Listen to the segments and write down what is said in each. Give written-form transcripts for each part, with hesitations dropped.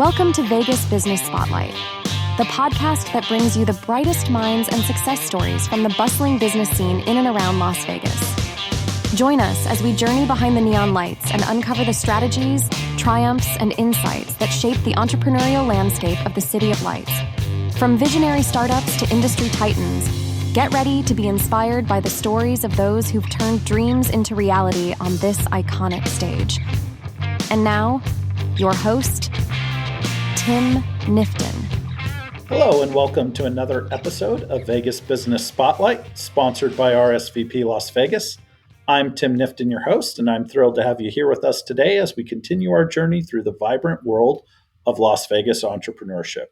Welcome to Vegas Business Spotlight, the podcast that brings you the brightest minds and success stories from the bustling business scene in and around Las Vegas. Join us as we journey behind the neon lights and uncover the strategies, triumphs, and insights that shape the entrepreneurial landscape of the City of Lights. From visionary startups to industry titans, get ready to be inspired by the stories of those who've turned dreams into reality on this iconic stage. And now, your host, Tim Nifton. Hello and welcome to another episode of Vegas Business Spotlight, sponsored by RSVP Las Vegas. I'm Tim Nifton, your host, and I'm thrilled to have you here with us today as we continue our journey through the vibrant world of Las Vegas entrepreneurship.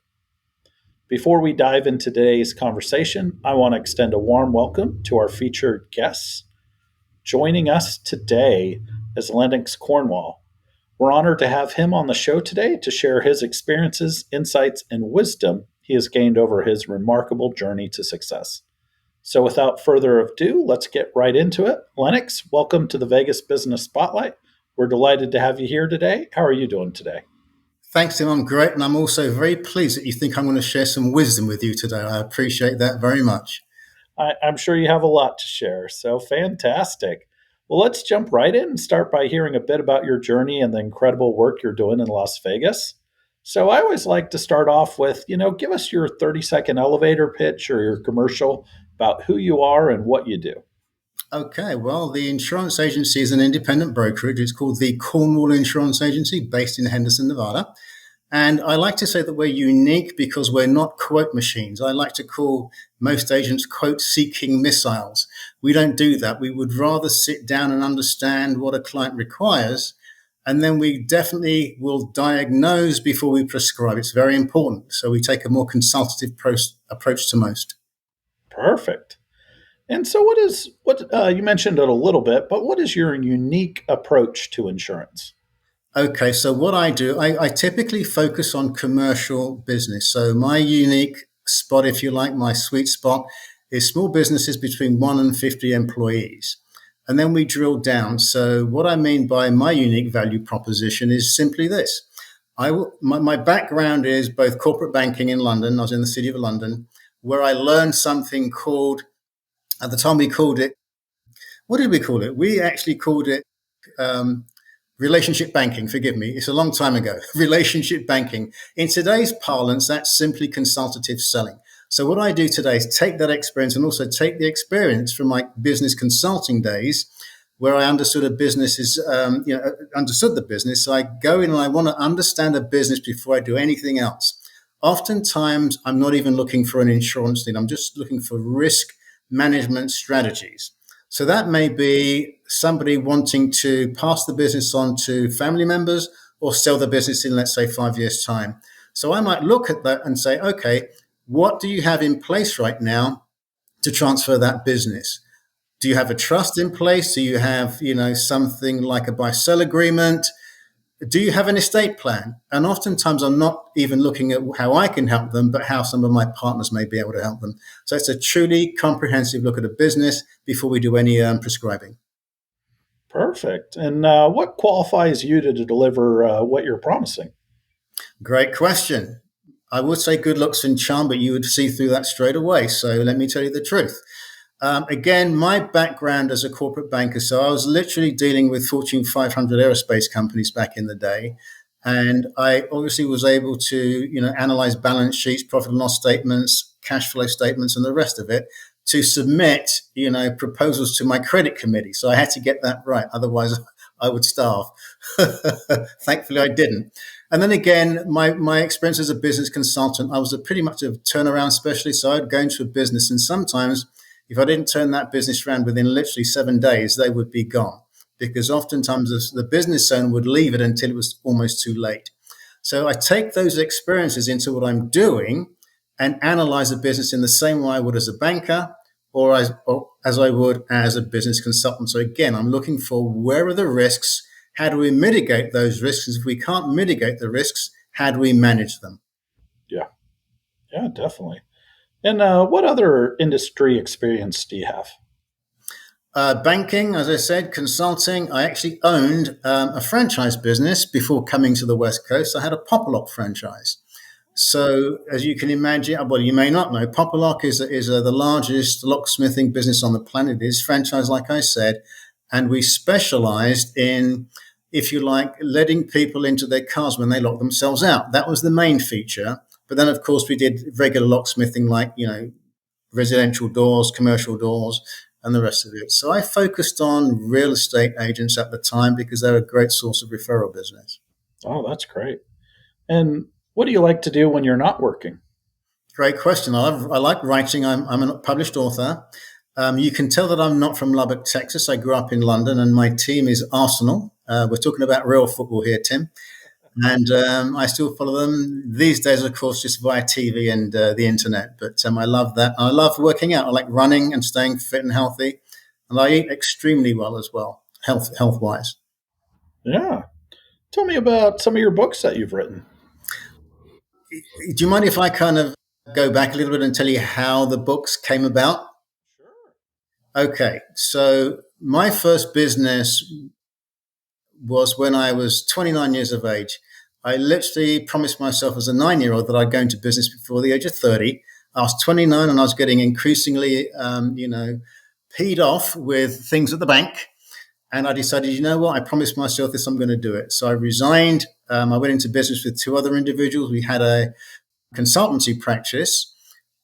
Before we dive into today's conversation, I want to extend a warm welcome to our featured guests. Joining us today is Lennox Cornwall. We're honored to have him on the show today to share his experiences, insights, and wisdom he has gained over his remarkable journey to success. So without further ado, let's get right into it. Lennox, welcome to the Vegas Business Spotlight. We're delighted to have you here today. How are you doing today? Thanks, Tim. I'm great. And I'm also very pleased that you think I'm going to share some wisdom with you today. I appreciate that very much. I'm sure you have a lot to share. So fantastic. Well, let's jump right in and start by hearing a bit about your journey and the incredible work you're doing in Las Vegas. So I always like to start off with, give us your 30-second elevator pitch or your commercial about who you are and what you do. Okay, well, the insurance agency is an independent brokerage. It's called the Cornwall Insurance Agency, based in Henderson, Nevada. And I like to say that we're unique because we're not quote machines. I like to call most agents quote-seeking missiles. We don't do that. We would rather sit down and understand what a client requires, and then we definitely will diagnose before we prescribe. It's very important. So we take a more consultative approach to most. Perfect. And so you mentioned it a little bit, but what is your unique approach to insurance? Okay, so what I do, I typically focus on commercial business. So my unique spot, if you like, my sweet spot is small businesses between 1 and 50 employees. And then we drill down. So what I mean by my unique value proposition is simply this. My background is both corporate banking in London. I was in the City of London, where I learned something called, at the time we called it, what did we call it? We actually called it relationship banking. Forgive me. It's a long time ago. Relationship banking. In today's parlance, that's simply consultative selling. So what I do today is take that experience and also take the experience from my business consulting days where I understood a business understood the business. So I go in and I want to understand a business before I do anything else. Oftentimes, I'm not even looking for an insurance need. I'm just looking for risk management strategies. So that may be somebody wanting to pass the business on to family members or sell the business in, let's say, 5 years' time. So I might look at that and say, okay, what do you have in place right now to transfer that business? Do you have a trust in place? Do you have, something like a buy-sell agreement? Do you have an estate plan? And oftentimes I'm not even looking at how I can help them, but how some of my partners may be able to help them. So it's a truly comprehensive look at a business before we do any prescribing. Perfect. And what qualifies you to deliver what you're promising? Great question. I would say good looks and charm, but you would see through that straight away. So let me tell you the truth. Again, my background as a corporate banker, so I was literally dealing with Fortune 500 aerospace companies back in the day. And I obviously was able to, analyze balance sheets, profit and loss statements, cash flow statements, and the rest of it to submit, proposals to my credit committee. So I had to get that right. Otherwise, I would starve. Thankfully, I didn't. And then again, my experience as a business consultant, I was pretty much a turnaround specialist. So I'd go into a business and sometimes if I didn't turn that business around within literally 7 days, they would be gone because oftentimes the business owner would leave it until it was almost too late. So I take those experiences into what I'm doing and analyze a business in the same way I would as a banker or as I would as a business consultant. So again, I'm looking for where are the risks? How do we mitigate those risks? If we can't mitigate the risks, how do we manage them? Yeah, definitely. And what other industry experience do you have? Banking, as I said, consulting. I actually owned a franchise business before coming to the West Coast. I had a Popalock franchise. So, as you can imagine, well, you may not know, Popalock is the largest locksmithing business on the planet. It is franchise, like I said, and we specialized in, if you like, letting people into their cars when they lock themselves out. That was the main feature. But then, of course, we did regular locksmithing, like, residential doors, commercial doors, and the rest of it. So I focused on real estate agents at the time because they're a great source of referral business. Oh, that's great. And what do you like to do when you're not working? Great question. I like writing. I'm a published author. You can tell that I'm not from Lubbock, Texas. I grew up in London, and my team is Arsenal. We're talking about real football here, Tim. And I still follow them these days, of course, just via TV and the internet. But I love that. I love working out. I like running and staying fit and healthy. And I eat extremely well as well, health-wise. Yeah. Tell me about some of your books that you've written. Do you mind if I kind of go back a little bit and tell you how the books came about? Sure. Okay. So my first business was when I was 29 years of age. I literally promised myself as a 9-year-old that I'd go into business before the age of 30. I was 29 and I was getting increasingly, peed off with things at the bank. And I decided, you know what? I promised myself this, I'm going to do it. So I resigned. I went into business with two other individuals. We had a consultancy practice,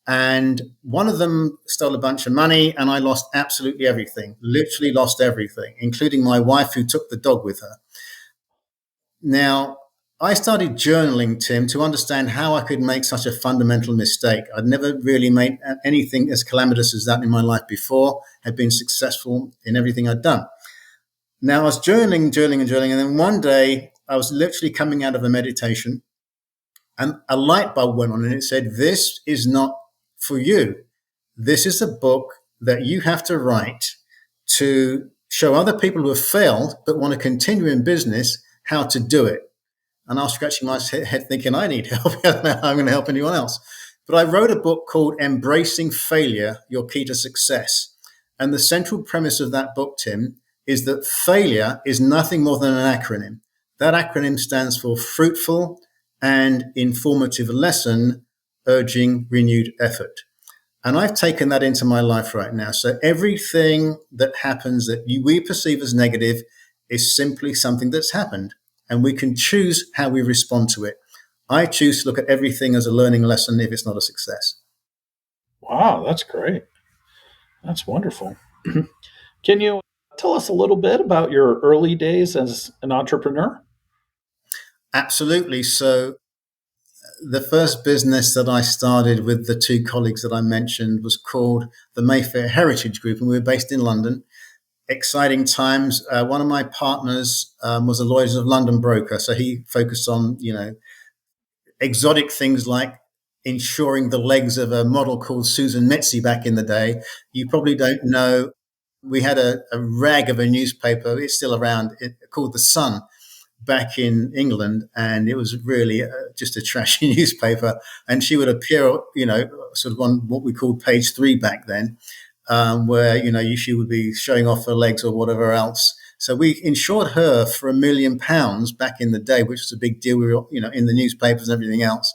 and one of them stole a bunch of money, and I lost absolutely everything, literally lost everything, including my wife, who took the dog with her. Now, I started journaling, Tim, to understand how I could make such a fundamental mistake. I'd never really made anything as calamitous as that in my life before, had been successful in everything I'd done. Now, I was journaling, and then one day I was literally coming out of a meditation, and a light bulb went on, and it said, "This is not for you. This is a book that you have to write to show other people who have failed but want to continue in business how to do it." And I was scratching my head thinking, I need help. How am I going to help anyone else? But I wrote a book called Embracing Failure, Your Key to Success. And the central premise of that book, Tim, is that failure is nothing more than an acronym. That acronym stands for Fruitful and Informative Lesson Urging Renewed Effort. And I've taken that into my life right now. So everything that happens that we perceive as negative is simply something that's happened. And we can choose how we respond to it. I choose to look at everything as a learning lesson if it's not a success. Wow, that's great. That's wonderful. Can you tell us a little bit about your early days as an entrepreneur? Absolutely. So the first business that I started with the two colleagues that I mentioned was called the Mayfair Heritage Group, and we were based in London. Exciting times. One of my partners was a Lloyd's of London broker, so he focused on, exotic things like insuring the legs of a model called Susan Metzi back in the day. You probably don't know. We had a rag of a newspaper. It's still around, called The Sun back in England, and it was really just a trashy newspaper. And she would appear, sort of on what we called page 3 back then. Where, she would be showing off her legs or whatever else. So we insured her for £1 million back in the day, which was a big deal. We were, in the newspapers and everything else.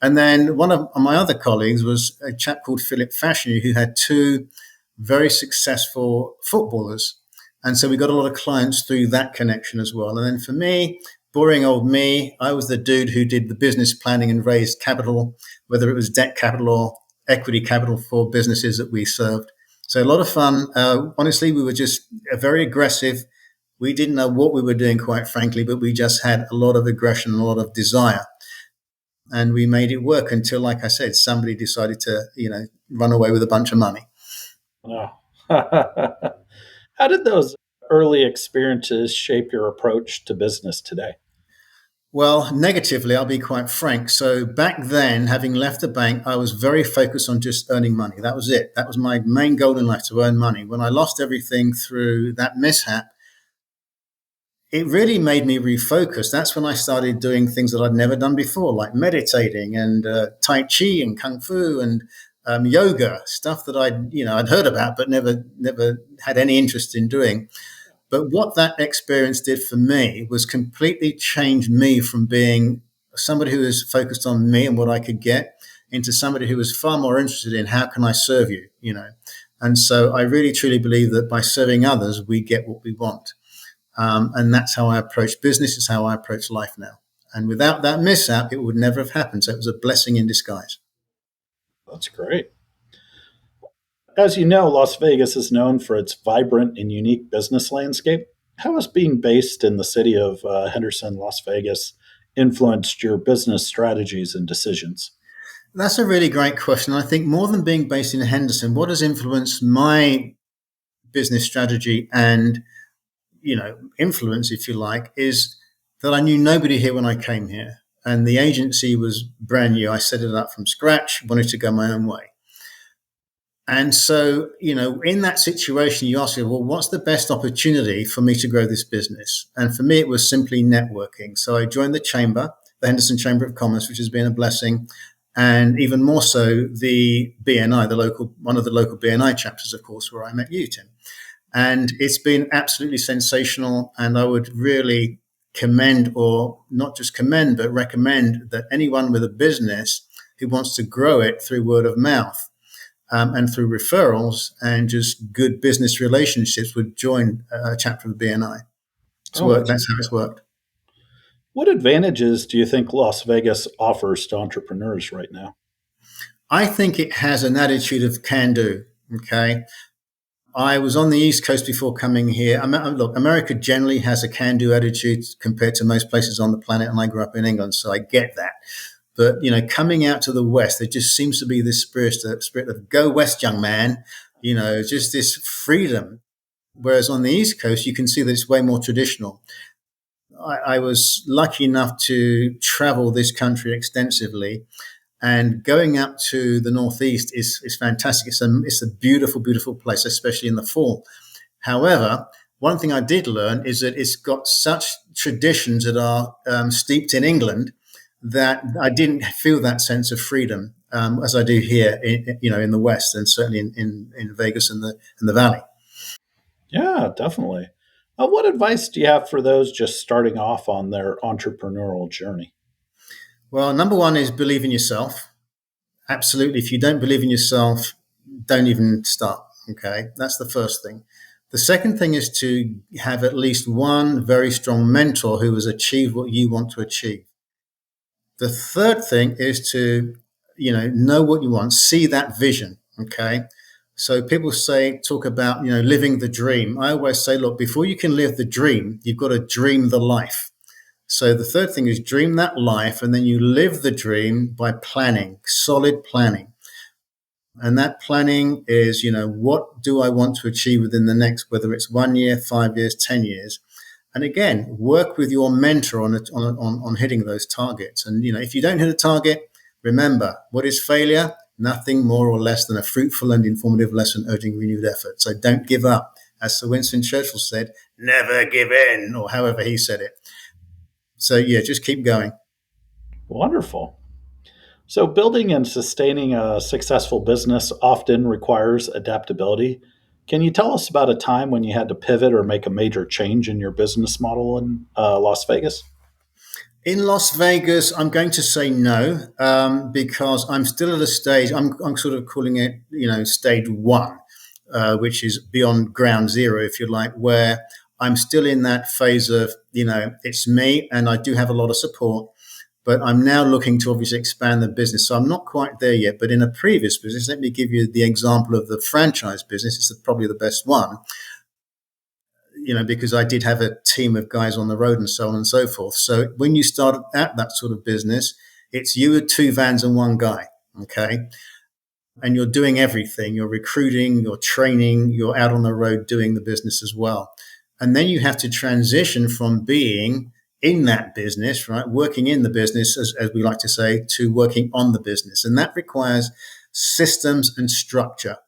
And then one of my other colleagues was a chap called Philip Fashanu, who had two very successful footballers. And so we got a lot of clients through that connection as well. And then for me, boring old me, I was the dude who did the business planning and raised capital, whether it was debt capital or equity capital for businesses that we served. So a lot of fun. Honestly, we were just very aggressive. We didn't know what we were doing, quite frankly, but we just had a lot of aggression, a lot of desire. And we made it work until, like I said, somebody decided to, run away with a bunch of money. Oh. How did those early experiences shape your approach to business today? Well, negatively, I'll be quite frank. So back then, having left the bank, I was very focused on just earning money. That was it. That was my main goal in life, to earn money. When I lost everything through that mishap, it really made me refocus. That's when I started doing things that I'd never done before, like meditating and Tai Chi and Kung Fu and yoga, stuff that I'd heard about but never had any interest in doing. But what that experience did for me was completely change me from being somebody who was focused on me and what I could get into somebody who was far more interested in how can I serve you, And so I really truly believe that by serving others, we get what we want. And that's how I approach business. It's how I approach life now. And without that mishap, it would never have happened. So it was a blessing in disguise. That's great. As you know, Las Vegas is known for its vibrant and unique business landscape. How has being based in the city of Henderson, Las Vegas, influenced your business strategies and decisions? That's a really great question. I think more than being based in Henderson, what has influenced my business strategy and, influence, if you like, is that I knew nobody here when I came here. And the agency was brand new. I set it up from scratch, wanted to go my own way. And so, in that situation, you ask me, well, what's the best opportunity for me to grow this business? And for me, it was simply networking. So I joined the chamber, the Henderson Chamber of Commerce, which has been a blessing. And even more so, the BNI, one of the local BNI chapters, of course, where I met you, Tim. And it's been absolutely sensational. And I would really commend, or not just commend, but recommend that anyone with a business who wants to grow it through word of mouth, and through referrals and just good business relationships would join a chapter of BNI. That's how it's worked. What advantages do you think Las Vegas offers to entrepreneurs right now? I think it has an attitude of can do. Okay. I was on the East Coast before coming here. Look, America generally has a can do attitude compared to most places on the planet. And I grew up in England, so I get that. But, coming out to the West, there just seems to be this spirit of go West, young man, just this freedom. Whereas on the East Coast, you can see that it's way more traditional. I was lucky enough to travel this country extensively, and going up to the Northeast is fantastic. It's a beautiful, beautiful place, especially in the fall. However, one thing I did learn is that it's got such traditions that are steeped in England that I didn't feel that sense of freedom as I do here, in the West, and certainly in Vegas and the Valley. Yeah, definitely. What advice do you have for those just starting off on their entrepreneurial journey? Well, number one is believe in yourself. Absolutely. If you don't believe in yourself, don't even start. Okay. That's the first thing. The second thing is to have at least one very strong mentor who has achieved what you want to achieve. The third thing is to, know what you want, see that vision. Okay. So people talk about, living the dream. I always say, look, before you can live the dream, you've got to dream the life. So the third thing is dream that life, and then you live the dream by planning, solid planning. And that planning is, what do I want to achieve within the next, whether it's 1 year, 5 years, 10 years. And again, work with your mentor on hitting those targets. And, if you don't hit a target, remember, what is failure? Nothing more or less than a fruitful and informative lesson urging renewed effort. So don't give up. As Sir Winston Churchill said, never give in, or however he said it. So, just keep going. Wonderful. So building and sustaining a successful business often requires adaptability. Can you tell us about a time when you had to pivot or make a major change in your business model in Las Vegas? In Las Vegas, I'm going to say no, because I'm still at a stage, I'm sort of calling it, stage one, which is beyond ground zero, if you like, where I'm still in that phase of, it's me, and I do have a lot of support, but I'm now looking to obviously expand the business. So I'm not quite there yet, but in a previous business, let me give you the example of the franchise business. It's probably the best one, because I did have a team of guys on the road and so on and so forth. So when you start at that sort of business, it's you with 2 vans and 1 guy. Okay. And you're doing everything. You're recruiting, you're training, you're out on the road doing the business as well. And then you have to transition from being in that business, right, working in the business, as we like to say, to working on the business. And that requires systems and structure.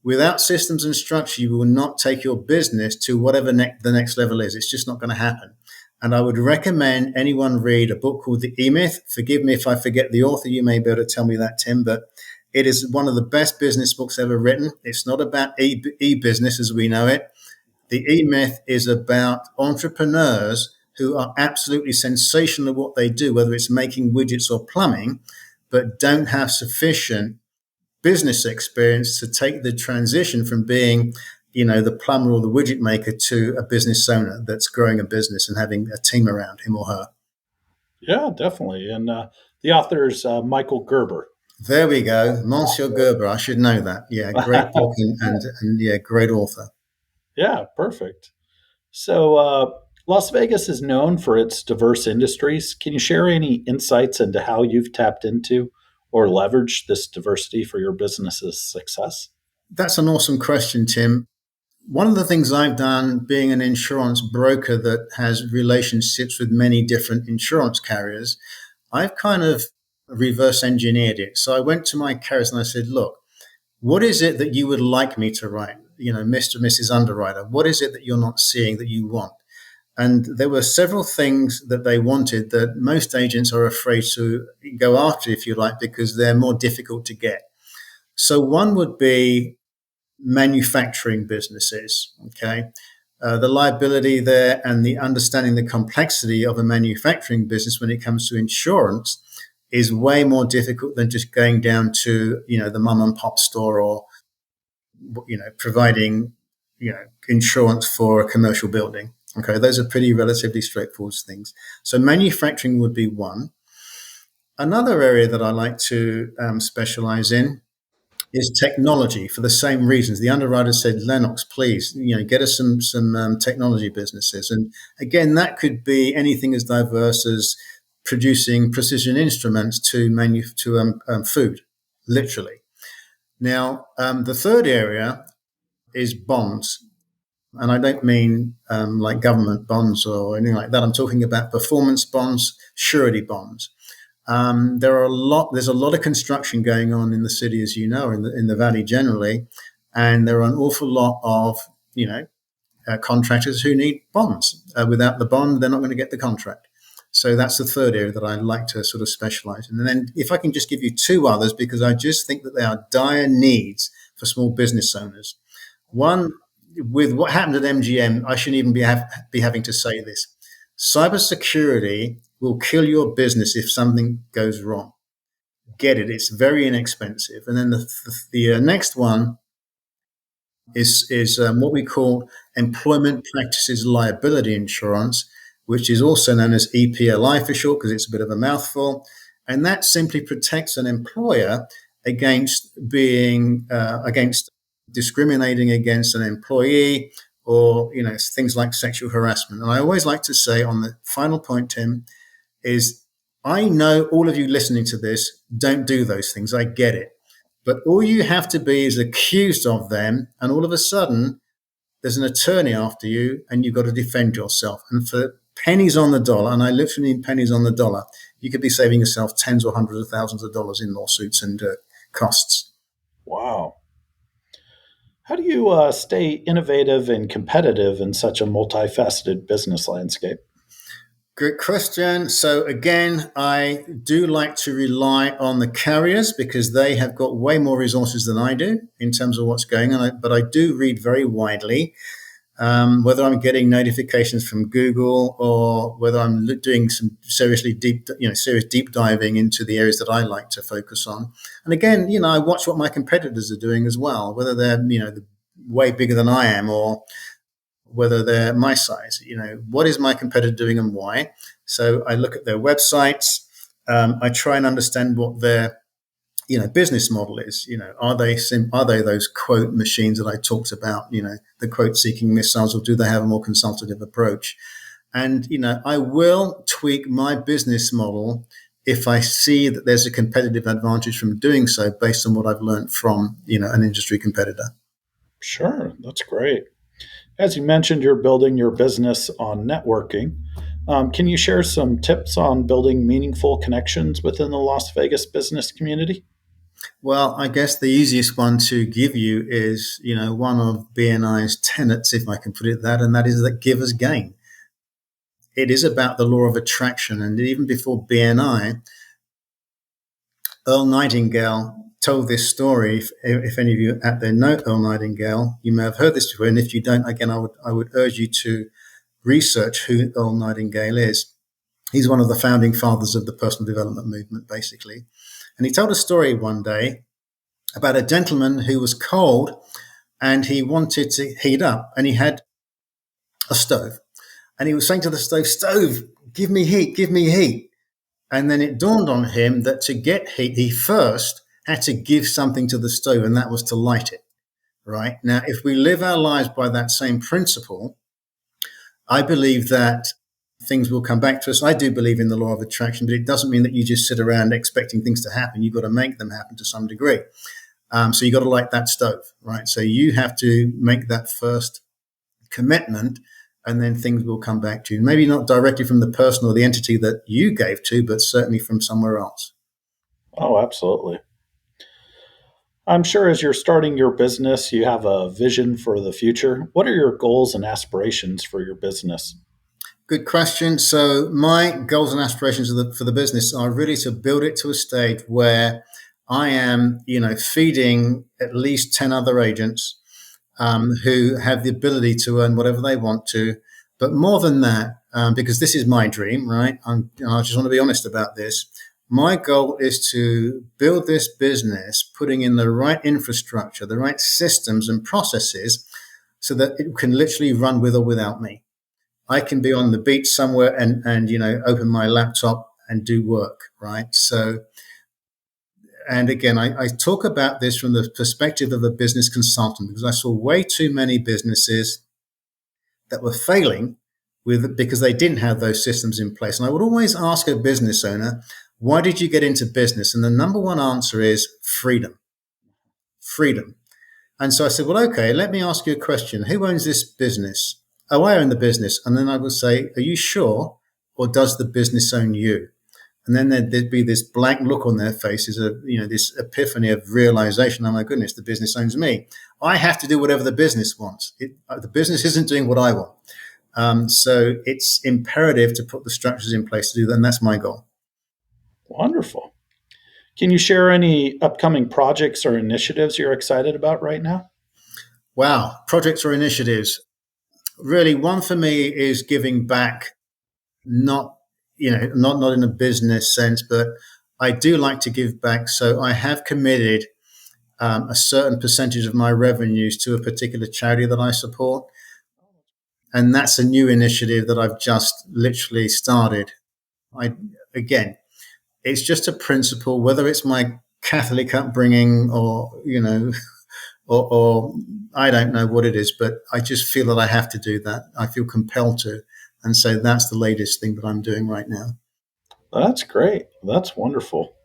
Without systems and structure, you will not take your business to whatever the next level is. It's just not going to happen. And I would recommend anyone read a book called The E-Myth. Forgive me if I forget the author. You may be able to tell me that, Tim. But It is one of the best business books ever written. It's not about e-business as we know it. The E-Myth is about entrepreneurs who are absolutely sensational at what they do, whether it's making widgets or plumbing, but don't have sufficient business experience to take the transition from being, the plumber or the widget maker to a business owner that's growing a business and having a team around him or her. Yeah, definitely. And the author's Michael Gerber. There we go. Monsieur Gerber. I should know that. Yeah, great book and yeah, great author. Yeah, perfect. So, Las Vegas is known for its diverse industries. Can you share any insights into how you've tapped into or leveraged this diversity for your business's success? That's an awesome question, Tim. One of the things I've done being an insurance broker that has relationships with many different insurance carriers, I've kind of reverse engineered it. So I went to my carriers and I said, look, what is it that you would like me to write? Mr. and Mrs. Underwriter, what is it that you're not seeing that you want? And there were several things that they wanted that most agents are afraid to go after, if you like, because they're more difficult to get. So one would be manufacturing businesses, okay? The liability there and the understanding the complexity of a manufacturing business when it comes to insurance is way more difficult than just going down to, the mom and pop store or, providing, insurance for a commercial building. Okay, those are pretty relatively straightforward things. So manufacturing would be one. Another area that I like to specialize in is technology for the same reasons. The underwriter said, Lennox, please, get us some technology businesses. And again, that could be anything as diverse as producing precision instruments to food, literally. Now, the third area is bonds. And I don't mean like government bonds or anything like that. I'm talking about performance bonds, surety bonds. There's a lot of construction going on in the city, as you know, in the valley generally, and there are an awful lot of contractors who need bonds. Without the bond, they're not going to get the contract. So that's the third area that I like to sort of specialize in. And then if I can just give you two others, because I just think that they are dire needs for small business owners. One, with what happened at MGM, I shouldn't even be having to say this. Cybersecurity will kill your business if something goes wrong. Get it? It's very inexpensive. And then the next one is what we call employment practices liability insurance, which is also known as EPLI for short, because it's a bit of a mouthful. And that simply protects an employer against discriminating against an employee or, things like sexual harassment. And I always like to say on the final point, Tim, is I know all of you listening to this don't do those things. I get it. But all you have to be is accused of them, and all of a sudden there's an attorney after you and you've got to defend yourself. And for pennies on the dollar, and I literally mean pennies on the dollar, you could be saving yourself tens or hundreds of thousands of dollars in lawsuits and costs. Wow. How do you stay innovative and competitive in such a multifaceted business landscape? Good question. So again, I do like to rely on the carriers because they have got way more resources than I do in terms of what's going on. But I do read very widely, whether I'm getting notifications from Google or whether I'm doing some serious deep diving into the areas that I like to focus on. And again, I watch what my competitors are doing as well, whether they're, way bigger than I am or whether they're my size. What is my competitor doing and why? So I look at their websites. I try and understand what their, business model is. Are they those quote machines that I talked about? The quote seeking missiles, or do they have a more consultative approach? And I will tweak my business model if I see that there's a competitive advantage from doing so, based on what I've learned from an industry competitor. Sure, that's great. As you mentioned, you're building your business on networking. Can you share some tips on building meaningful connections within the Las Vegas business community? Well, I guess the easiest one to give you is, one of BNI's tenets, if I can put it that, and that is that givers gain. It is about the law of attraction. And even before BNI, Earl Nightingale told this story. If any of you out there know Earl Nightingale, you may have heard this before. And if you don't, again, I would urge you to research who Earl Nightingale is. He's one of the founding fathers of the personal development movement, basically. And he told a story one day about a gentleman who was cold and he wanted to heat up, and he had a stove. And he was saying to the stove, give me heat, give me heat. And then it dawned on him that to get heat, he first had to give something to the stove, and that was to light it, right? Now, if we live our lives by that same principle, I believe that things will come back to us. I do believe in the law of attraction, but it doesn't mean that you just sit around expecting things to happen. You've got to make them happen to some degree. So you've got to light that stove, right? So you have to make that first commitment, and then things will come back to you. Maybe not directly from the person or the entity that you gave to, but certainly from somewhere else. Oh, absolutely. I'm sure as you're starting your business, you have a vision for the future. What are your goals and aspirations for your business? Good question. So my goals and aspirations for the business are really to build it to a stage where I am, feeding at least 10 other agents who have the ability to earn whatever they want to. But more than that, because this is my dream, right? I just want to be honest about this. My goal is to build this business, putting in the right infrastructure, the right systems and processes so that it can literally run with or without me. I can be on the beach somewhere and open my laptop and do work, right? So, and again, I talk about this from the perspective of a business consultant, because I saw way too many businesses that were failing because they didn't have those systems in place. And I would always ask a business owner, why did you get into business? And the number one answer is freedom. Freedom. And so I said, well, okay, let me ask you a question. Who owns this business? Oh, I own the business. And then I would say, are you sure? Or does the business own you? And then there'd be this blank look on their faces of, this epiphany of realization. Oh my goodness, the business owns me. I have to do whatever the business wants. The business isn't doing what I want. So it's imperative to put the structures in place to do that. And that's my goal. Wonderful. Can you share any upcoming projects or initiatives you're excited about right now? Wow. Projects or initiatives. Really, one for me is giving back, not in a business sense, but I do like to give back. So I have committed a certain percentage of my revenues to a particular charity that I support. And that's a new initiative that I've just literally started. Again, it's just a principle, whether it's my Catholic upbringing or I don't know what it is, but I just feel that I have to do that. I feel compelled to. And so that's the latest thing that I'm doing right now. That's great. That's wonderful.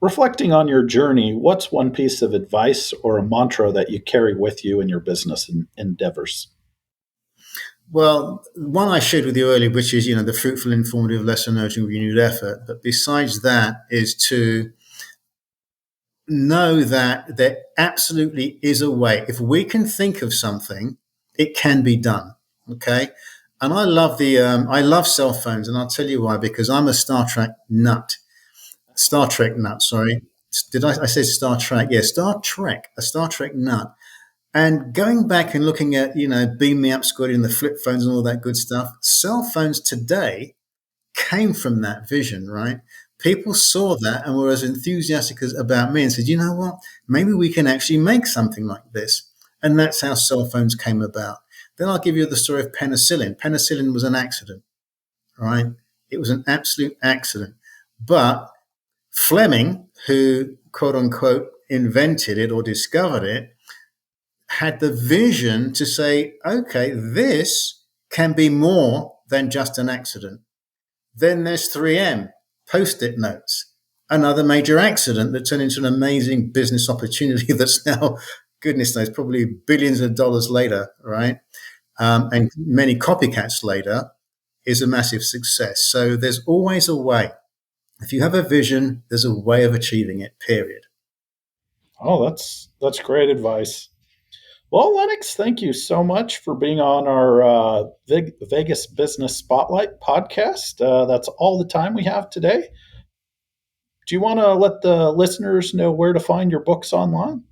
Reflecting on your journey, what's one piece of advice or a mantra that you carry with you in your business endeavors? Well, one I shared with you earlier, which is, the fruitful, informative, less urgent, renewed effort. But besides that is to know that there absolutely is a way. If we can think of something, it can be done. Okay. And I love cell phones, and I'll tell you why, because I'm a Star Trek nut, sorry. I say Star Trek? Yeah, a Star Trek nut. And going back and looking at, Beam Me Up, Scotty, and the flip phones and all that good stuff, cell phones today came from that vision, right? People saw that and were as enthusiastic about me and said, you know what, maybe we can actually make something like this. And that's how cell phones came about. Then I'll give you the story of penicillin. Penicillin was an accident, right? It was an absolute accident. But Fleming, who quote unquote invented it or discovered it, had the vision to say, okay, this can be more than just an accident. Then there's 3M, Post-it notes, another major accident that turned into an amazing business opportunity that's now, goodness knows, probably billions of dollars later, right? And many copycats later, is a massive success. So there's always a way. If you have a vision, there's a way of achieving it, period. Oh, that's great advice. Well, Lennox, thank you so much for being on our Vegas Business Spotlight podcast. That's all the time we have today. Do you want to let the listeners know where to find your books online?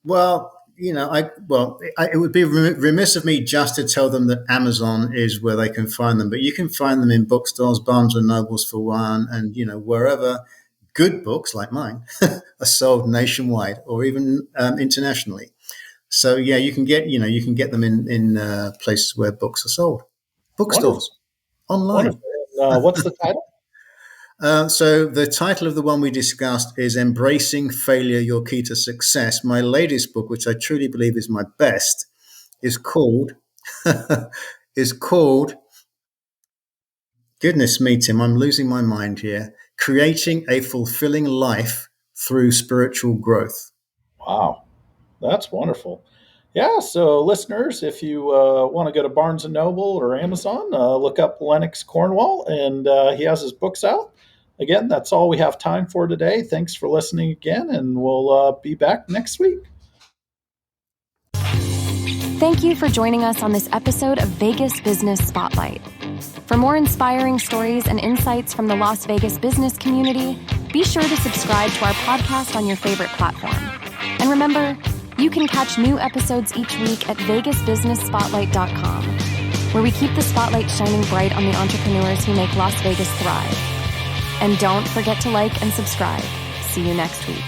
Well, it would be remiss of me just to tell them that Amazon is where they can find them, but you can find them in bookstores, Barnes and Nobles for one, and wherever good books like mine are sold nationwide or even internationally. So yeah, you can get them in places where books are sold, bookstores, online. What's the title? So the title of the one we discussed is Embracing Failure, Your Key to Success. My latest book, which I truly believe is my best, is called goodness me, Tim, I'm losing my mind here. Creating a Fulfilling Life Through Spiritual Growth. Wow, that's wonderful. Yeah, so listeners, if you want to go to Barnes & Noble or Amazon, look up Lennox Cornwall, and he has his books out. Again, that's all we have time for today. Thanks for listening again, and we'll be back next week. Thank you for joining us on this episode of Vegas Business Spotlight. For more inspiring stories and insights from the Las Vegas business community, be sure to subscribe to our podcast on your favorite platform. And remember, you can catch new episodes each week at vegasbusinessspotlight.com, where we keep the spotlight shining bright on the entrepreneurs who make Las Vegas thrive. And don't forget to like and subscribe. See you next week.